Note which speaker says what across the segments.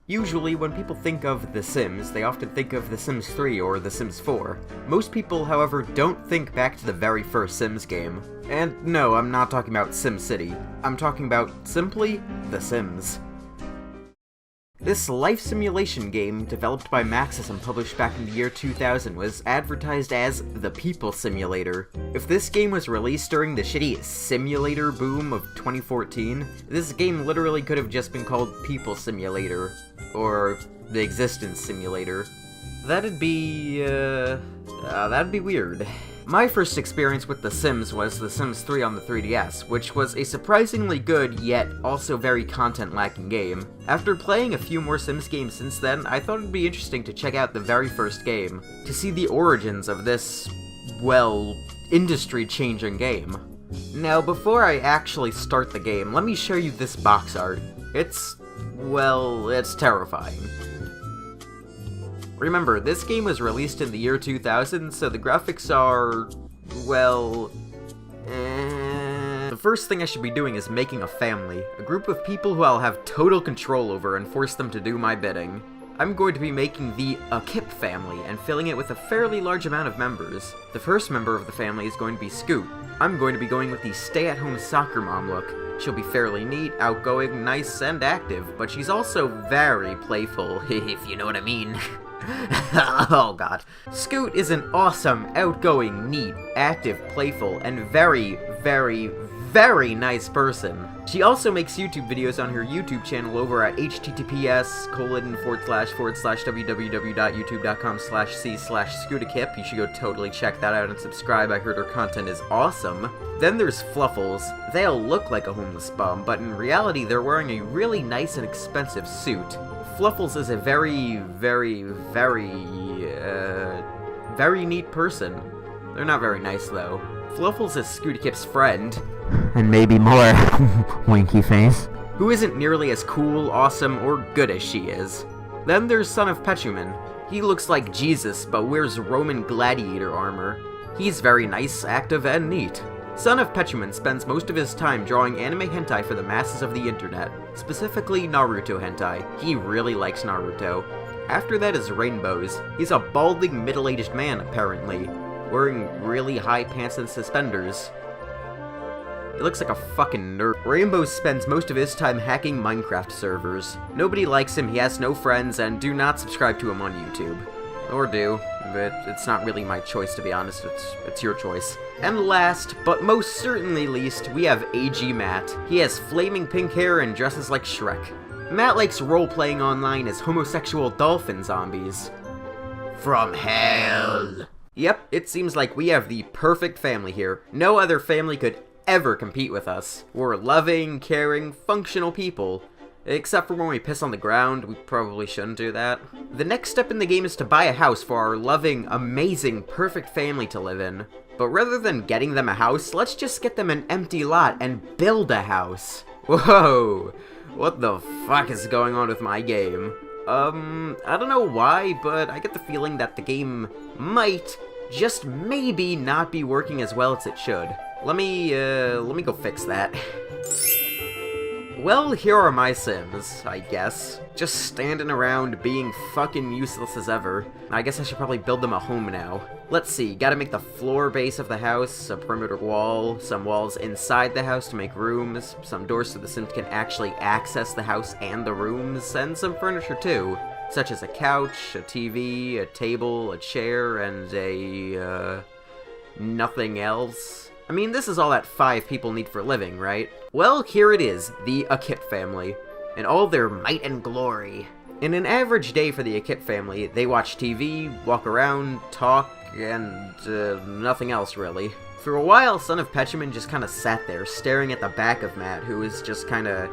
Speaker 1: Usually, when people think of The Sims, they often think of The Sims 3 or The Sims 4. Most people, however, don't think back to the very first Sims game. And no, I'm not talking about SimCity. I'm talking about simply The Sims. This life simulation game, developed by Maxis and published back in the year 2000, was advertised as the People Simulator. If this game was released during the shitty simulator boom of 2014, this game literally could have just been called People Simulator, or The Existence Simulator. That'd be weird. My first experience with The Sims was The Sims 3 on the 3DS, which was a surprisingly good, yet also very content-lacking game. After playing a few more Sims games since then, I thought it'd be interesting to check out the very first game, to see the origins of this, well, industry-changing game. Now, before I actually start the game, let me show you this box art. It's terrifying. Remember, this game was released in the year 2000, so the graphics are, The first thing I should be doing is making a family, a group of people who I'll have total control over and force them to do my bidding. I'm going to be making the Akip family and filling it with a fairly large amount of members. The first member of the family is going to be Scoot. I'm going to be going with the stay-at-home soccer mom look. She'll be fairly neat, outgoing, nice, and active, but she's also very playful, if you know what I mean. Oh god. Scoot is an awesome, outgoing, neat, active, playful, and very, very, very nice person. She also makes YouTube videos on her YouTube channel over at https://www.youtube.com/c/scootakip. You should go totally check that out and subscribe. I heard her content is awesome. Then there's Fluffles. They'll look like a homeless bum, but in reality they're wearing a really nice and expensive suit. Fluffles is a very, very, very neat person. They're not very nice, though. Fluffles is Scootakip's friend.
Speaker 2: And maybe more. Winky face.
Speaker 1: Who isn't nearly as cool, awesome, or good as she is. Then there's Son of Petuman. He looks like Jesus, but wears Roman gladiator armor. He's very nice, active, and neat. Son of Petuman spends most of his time drawing anime hentai for the masses of the internet, specifically Naruto hentai. He really likes Naruto. After that is Rainbows. He's a balding middle-aged man, apparently, wearing really high pants and suspenders. He looks like a fucking nerd. Rainbows spends most of his time hacking Minecraft servers. Nobody likes him, he has no friends, and do not subscribe to him on YouTube. Or do, but it's not really my choice, to be honest, it's your choice. And last, but most certainly least, we have AG Matt. He has flaming pink hair and dresses like Shrek. Matt likes role-playing online as homosexual dolphin zombies. From hell! Yep, it seems like we have the perfect family here. No other family could ever compete with us. We're loving, caring, functional people. Except for when we piss on the ground, we probably shouldn't do that. The next step in the game is to buy a house for our loving, amazing, perfect family to live in. But rather than getting them a house, let's just get them an empty lot and build a house. Whoa! What the fuck is going on with my game? I don't know why, but I get the feeling that the game might, just maybe, not be working as well as it should. Let me go fix that. Well, here are my Sims, I guess. Just standing around being fucking useless as ever. I guess I should probably build them a home now. Let's see, gotta make the floor base of the house, a perimeter wall, some walls inside the house to make rooms, some doors so the Sims can actually access the house and the rooms, and some furniture too, such as a couch, a TV, a table, a chair, and nothing else. I mean, this is all that 5 people need for living, right? Well, here it is, the Akip family, in all their might and glory. In an average day for the Akip family, they watch TV, walk around, talk, and nothing else really. For a while, Son of Petuman just kinda sat there, staring at the back of Matt, who was just kinda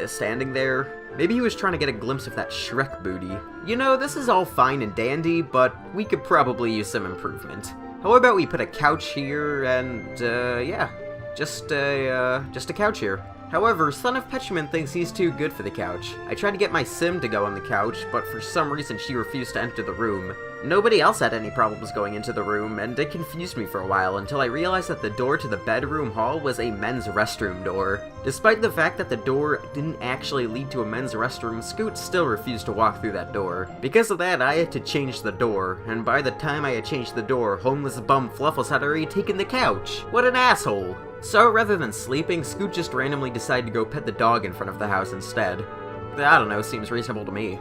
Speaker 1: standing there. Maybe he was trying to get a glimpse of that Shrek booty. You know, this is all fine and dandy, but we could probably use some improvement. How about we put a couch here, and, yeah, just a couch here. However, Son of Petuman thinks he's too good for the couch. I tried to get my Sim to go on the couch, but for some reason she refused to enter the room. Nobody else had any problems going into the room, and it confused me for a while until I realized that the door to the bedroom hall was a men's restroom door. Despite the fact that the door didn't actually lead to a men's restroom, Scoot still refused to walk through that door. Because of that, I had to change the door, and by the time I had changed the door, homeless bum Fluffles had already taken the couch. What an asshole! So rather than sleeping, Scoot just randomly decided to go pet the dog in front of the house instead. I don't know, seems reasonable to me.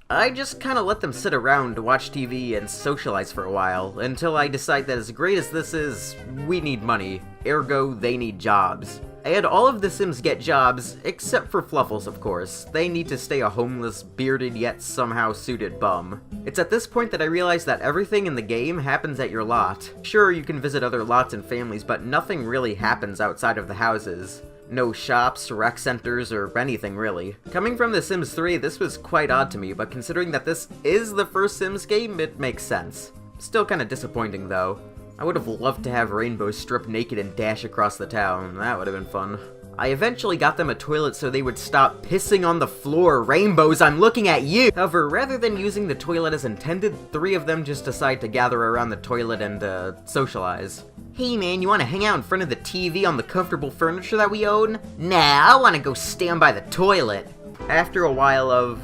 Speaker 1: I just kinda let them sit around, watch TV, and socialize for a while, until I decide that as great as this is, we need money. Ergo, they need jobs. I had all of the Sims get jobs, except for Fluffles, of course. They need to stay a homeless, bearded, yet somehow suited bum. It's at this point that I realized that everything in the game happens at your lot. Sure, you can visit other lots and families, but nothing really happens outside of the houses. No shops, rec centers, or anything really. Coming from The Sims 3, this was quite odd to me, but considering that this is the first Sims game, it makes sense. Still kinda disappointing though. I would have loved to have Rainbow strip naked and dash across the town. That would have been fun. I eventually got them a toilet so they would stop pissing on the floor. Rainbows, I'm looking at you! However, rather than using the toilet as intended, 3 of them just decide to gather around the toilet and, socialize. Hey man, you wanna hang out in front of the TV on the comfortable furniture that we own? Nah, I wanna go stand by the toilet. After a while of,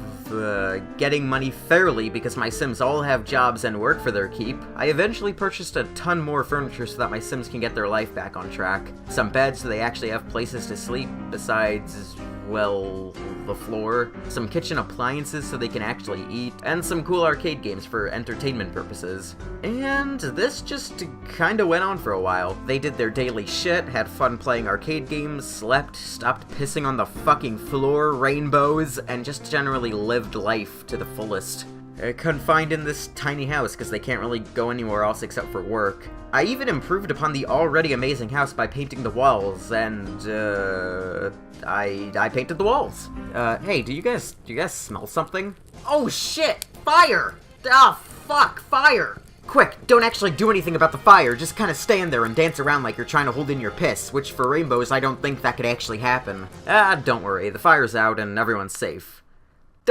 Speaker 1: getting money fairly because my Sims all have jobs and work for their keep, I eventually purchased a ton more furniture so that my Sims can get their life back on track. Some beds so they actually have places to sleep, besides, well, the floor. Some kitchen appliances so they can actually eat, and some cool arcade games for entertainment purposes. And this just kinda went on for a while. They did their daily shit, had fun playing arcade games, slept, stopped pissing on the fucking floor, rainbows, and just generally lived life to the fullest. Confined in this tiny house because they can't really go anywhere else except for work. I even improved upon the already amazing house by painting the walls, and, I painted the walls. Hey, do you guys smell something? Oh shit! Fire! Ah, fuck, fire! Quick, don't actually do anything about the fire, just kinda stand there and dance around like you're trying to hold in your piss, which for rainbows I don't think that could actually happen. Don't worry, the fire's out and everyone's safe.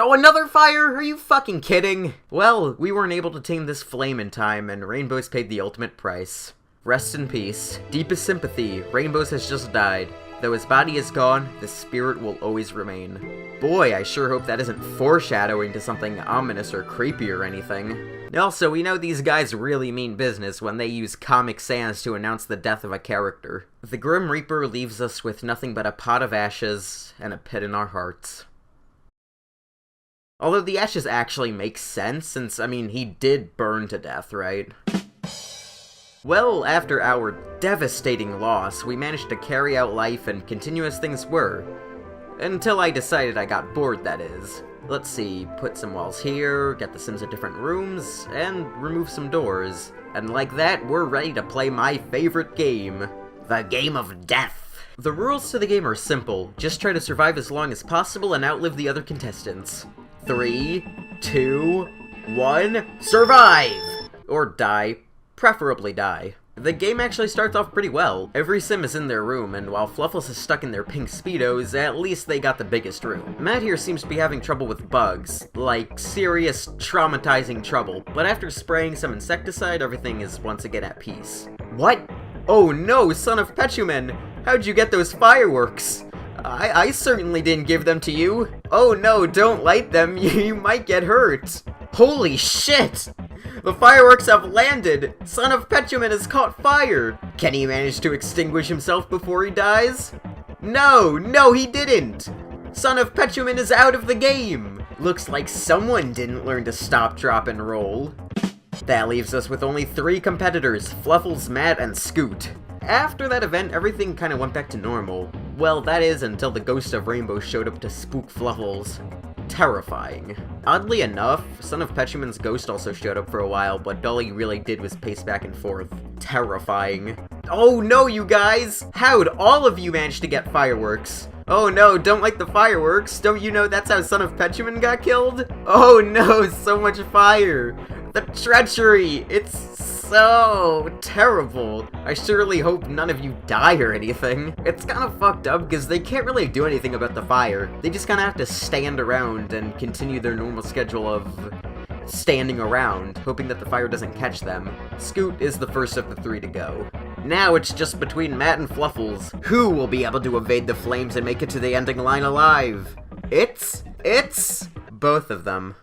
Speaker 1: Oh, another fire? Are you fucking kidding? Well, we weren't able to tame this flame in time, and Rainbows paid the ultimate price. Rest in peace. Deepest sympathy, Rainbows has just died. Though his body is gone, the spirit will always remain. Boy, I sure hope that isn't foreshadowing to something ominous or creepy or anything. Also, we know these guys really mean business when they use Comic Sans to announce the death of a character. The Grim Reaper leaves us with nothing but a pot of ashes and a pit in our hearts. Although the ashes actually make sense, since, I mean, he did burn to death, right? Well, after our devastating loss, we managed to carry out life and continue as things were. Until I decided I got bored, that is. Let's see, put some walls here, get the Sims at different rooms, and remove some doors. And like that, we're ready to play my favorite game. The Game of Death. The rules to the game are simple. Just try to survive as long as possible and outlive the other contestants. 3, 2, 1, survive! Or die. Preferably die. The game actually starts off pretty well. Every Sim is in their room, and while Fluffles is stuck in their pink Speedos, at least they got the biggest room. Matt here seems to be having trouble with bugs. Like, serious, traumatizing trouble. But after spraying some insecticide, everything is once again at peace. What? Oh no, son of Petuman! How'd you get those fireworks? I certainly didn't give them to you. Oh no, don't light them, you might get hurt. Holy shit! The fireworks have landed! Son of Petuman has caught fire! Can he manage to extinguish himself before he dies? No, he didn't! Son of Petuman is out of the game! Looks like someone didn't learn to stop, drop, and roll. That leaves us with only 3 competitors, Fluffles, Matt, and Scoot. After that event, everything kinda went back to normal. Well, that is until the ghost of Rainbow showed up to spook Fluffles. Terrifying. Oddly enough, Son of Petuman's ghost also showed up for a while, but all he really did was pace back and forth. Terrifying. Oh no, you guys! How'd all of you manage to get fireworks? Oh no, don't like the fireworks. Don't you know that's how Son of Petuman got killed? Oh no, so much fire. The treachery! It's so terrible. I surely hope none of you die or anything. It's kind of fucked up because they can't really do anything about the fire. They just kind of have to stand around and continue their normal schedule of standing around, hoping that the fire doesn't catch them. Scoot is the first of the three to go. Now it's just between Matt and Fluffles. Who will be able to evade the flames and make it to the ending line alive? It's both of them.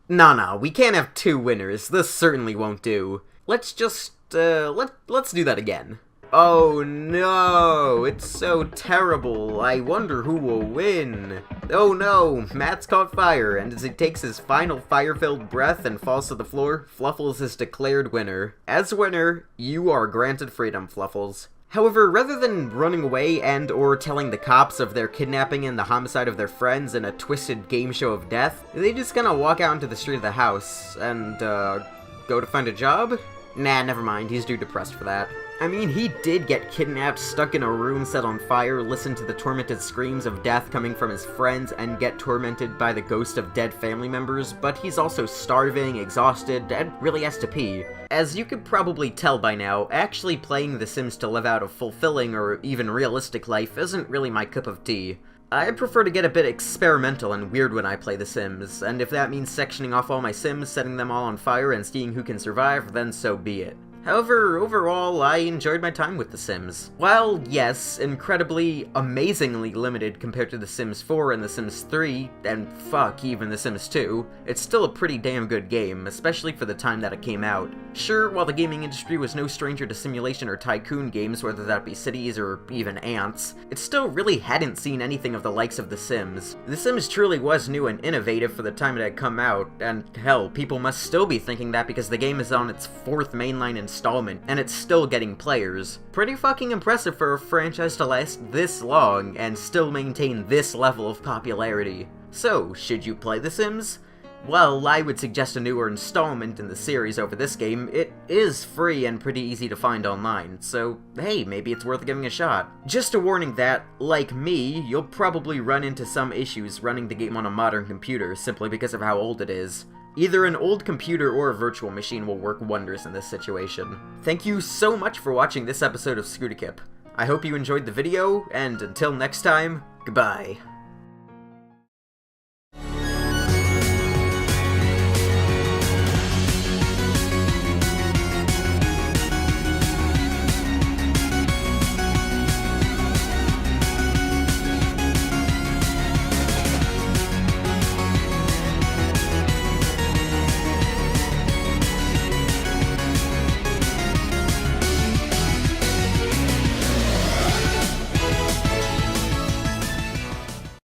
Speaker 1: Nah, we can't have two winners. This certainly won't do. Let's just, let's do that again. Oh no, it's so terrible. I wonder who will win. Oh no, Matt's caught fire, and as he takes his final fire-filled breath and falls to the floor, Fluffles is declared winner. As winner, you are granted freedom, Fluffles. However, rather than running away and or telling the cops of their kidnapping and the homicide of their friends in a twisted game show of death, they just gonna walk out into the street of the house and, go to find a job? Nah, never mind, he's too depressed for that. I mean, he did get kidnapped, stuck in a room set on fire, listen to the tormented screams of death coming from his friends, and get tormented by the ghost of dead family members, but he's also starving, exhausted, and really has to pee. As you could probably tell by now, actually playing The Sims to live out a fulfilling or even realistic life isn't really my cup of tea. I prefer to get a bit experimental and weird when I play The Sims, and if that means sectioning off all my Sims, setting them all on fire, and seeing who can survive, then so be it. However, overall, I enjoyed my time with The Sims. While, yes, incredibly, amazingly limited compared to The Sims 4 and The Sims 3, and fuck, even The Sims 2, it's still a pretty damn good game, especially for the time that it came out. Sure, while the gaming industry was no stranger to simulation or tycoon games, whether that be cities or even ants, it still really hadn't seen anything of the likes of The Sims. The Sims truly was new and innovative for the time it had come out, and hell, people must still be thinking that because the game is on its 4th mainline installment, and it's still getting players. Pretty fucking impressive for a franchise to last this long and still maintain this level of popularity. So, should you play The Sims? Well, I would suggest a newer installment in the series over this game. It is free and pretty easy to find online, so hey, maybe it's worth giving a shot. Just a warning that, like me, you'll probably run into some issues running the game on a modern computer simply because of how old it is. Either an old computer or a virtual machine will work wonders in this situation. Thank you so much for watching this episode of Scootikip. I hope you enjoyed the video, and until next time, goodbye.